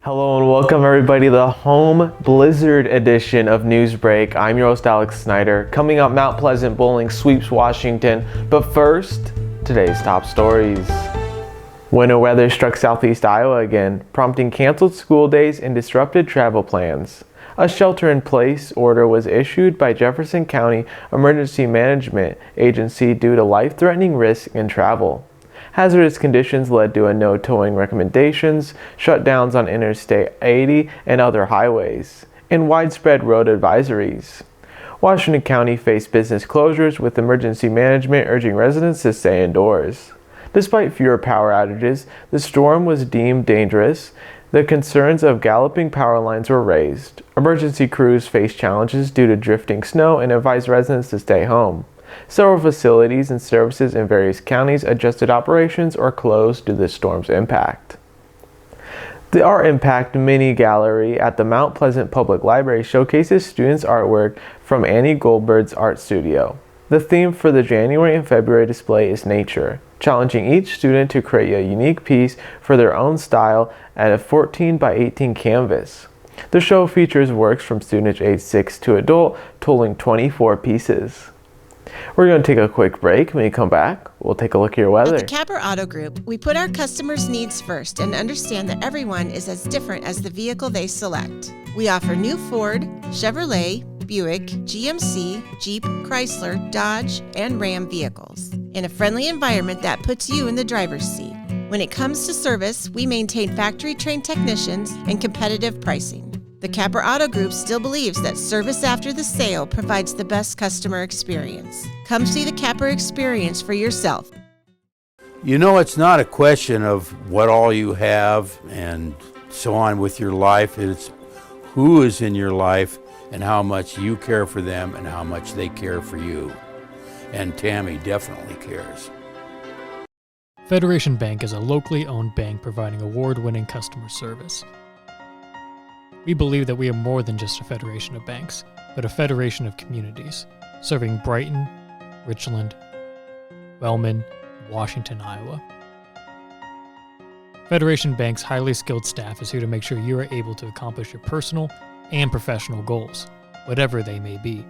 Hello and welcome everybody to the home blizzard edition of Newsbreak. I'm your host Alex Snyder. Coming up, Mount Pleasant bowling sweeps Washington. But first, today's top stories. Winter weather struck southeast Iowa again, prompting canceled school days and disrupted travel plans. A shelter-in-place order was issued by Jefferson County Emergency Management Agency due to life-threatening risk in travel. Hazardous conditions led to no towing recommendations, shutdowns on Interstate 80 and other highways, and widespread road advisories. Washington County faced business closures, with emergency management urging residents to stay indoors. Despite fewer power outages, the storm was deemed dangerous. The concerns of galloping power lines were raised. Emergency crews faced challenges due to drifting snow and advised residents to stay home. Several facilities and services in various counties adjusted operations or closed due to the storm's impact. The Art Impact Mini Gallery at the Mount Pleasant Public Library showcases students' artwork from Annie Goldberg's art studio. The theme for the January and February display is nature, challenging each student to create a unique piece for their own style at a 14 by 18 canvas. The show features works from students aged 6 to adult, totaling 24 pieces. We're going to take a quick break. When we come back, we'll take a look at your weather. At the Capper Auto Group, we put our customers' needs first and understand that everyone is as different as the vehicle they select. We offer new Ford, Chevrolet, Buick, GMC, Jeep, Chrysler, Dodge, and Ram vehicles in a friendly environment that puts you in the driver's seat. When it comes to service, we maintain factory-trained technicians and competitive pricing. The Capper Auto Group still believes that service after the sale provides the best customer experience. Come see the Capper experience for yourself. You know, it's not a question of what all you have and so on with your life. It's who is in your life and how much you care for them and how much they care for you. And Tammy definitely cares. Federation Bank is a locally owned bank providing award-winning customer service. We believe that we are more than just a federation of banks, but a federation of communities, serving Brighton, Richland, Wellman, and Washington, Iowa. Federation Bank's highly skilled staff is here to make sure you are able to accomplish your personal and professional goals, whatever they may be.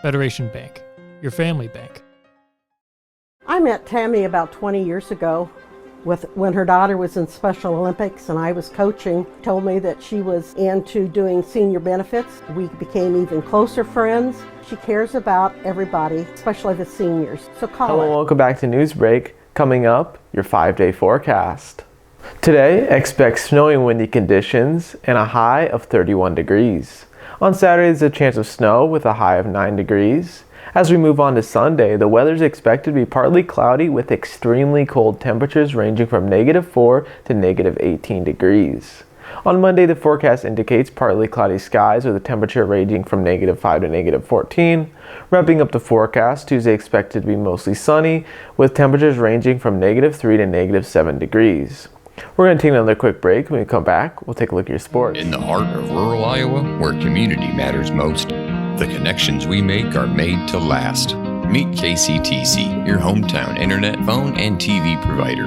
Federation Bank, your family bank. I met Tammy about 20 years ago when her daughter was in Special Olympics and I was coaching. Told me that she was into doing senior benefits. We became even closer friends. She cares about everybody, especially the seniors. So call her. Hello, welcome back to Newsbreak. Coming up, your 5-day forecast. Today, expect snowy and windy conditions and a high of 31 degrees. On Saturday, there's a chance of snow with a high of 9 degrees. As we move on to Sunday, the weather is expected to be partly cloudy with extremely cold temperatures ranging from -4 to -18 degrees. On Monday, the forecast indicates partly cloudy skies with a temperature ranging from -5 to -14. Wrapping up the forecast, Tuesday expected to be mostly sunny with temperatures ranging from -3 to -7 degrees. We're going to take another quick break. When we come back, we'll take a look at your sports. In the heart of rural Iowa, where community matters most, the connections we make are made to last. Meet KCTC, your hometown internet, phone, and TV provider.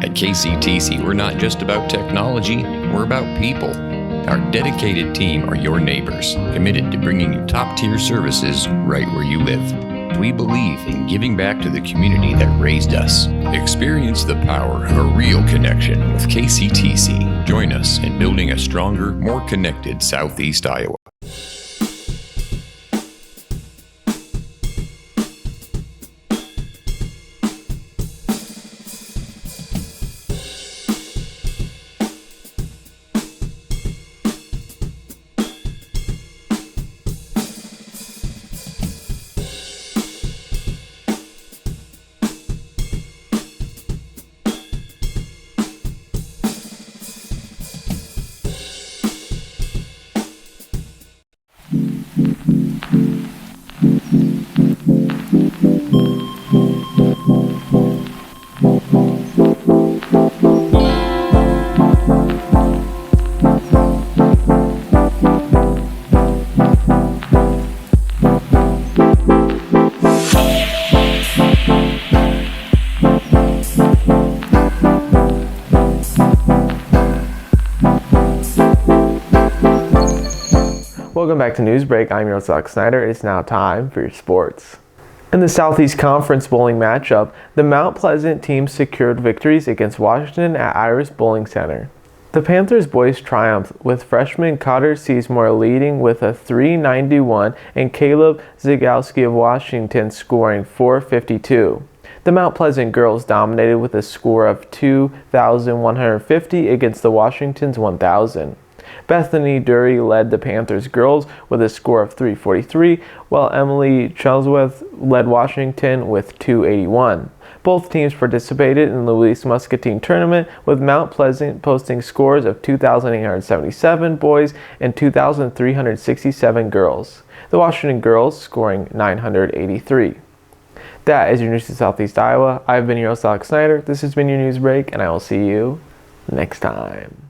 At KCTC, we're not just about technology, we're about people. Our dedicated team are your neighbors, committed to bringing you top-tier services right where you live. We believe in giving back to the community that raised us. Experience the power of a real connection with KCTC. Join us in building a stronger, more connected Southeast Iowa. Welcome back to Newsbreak. I'm your host, Alex Snyder. It's now time for your sports. In the Southeast Conference bowling matchup, the Mount Pleasant team secured victories against Washington at Iris Bowling Center. The Panthers boys triumphed, with freshman Cotter Seasmore leading with a 391 and Caleb Zagowski of Washington scoring 452. The Mount Pleasant girls dominated with a score of 2,150 against the Washington's 1,000. Bethany Dury led the Panthers girls with a score of 343, while Emily Chelsworth led Washington with 281. Both teams participated in the Louise Muscatine tournament, with Mount Pleasant posting scores of 2,877 boys and 2,367 girls. The Washington girls scoring 983. That is your news to Southeast Iowa. I've been your host, Alex Snyder. This has been your news break, and I will see you next time.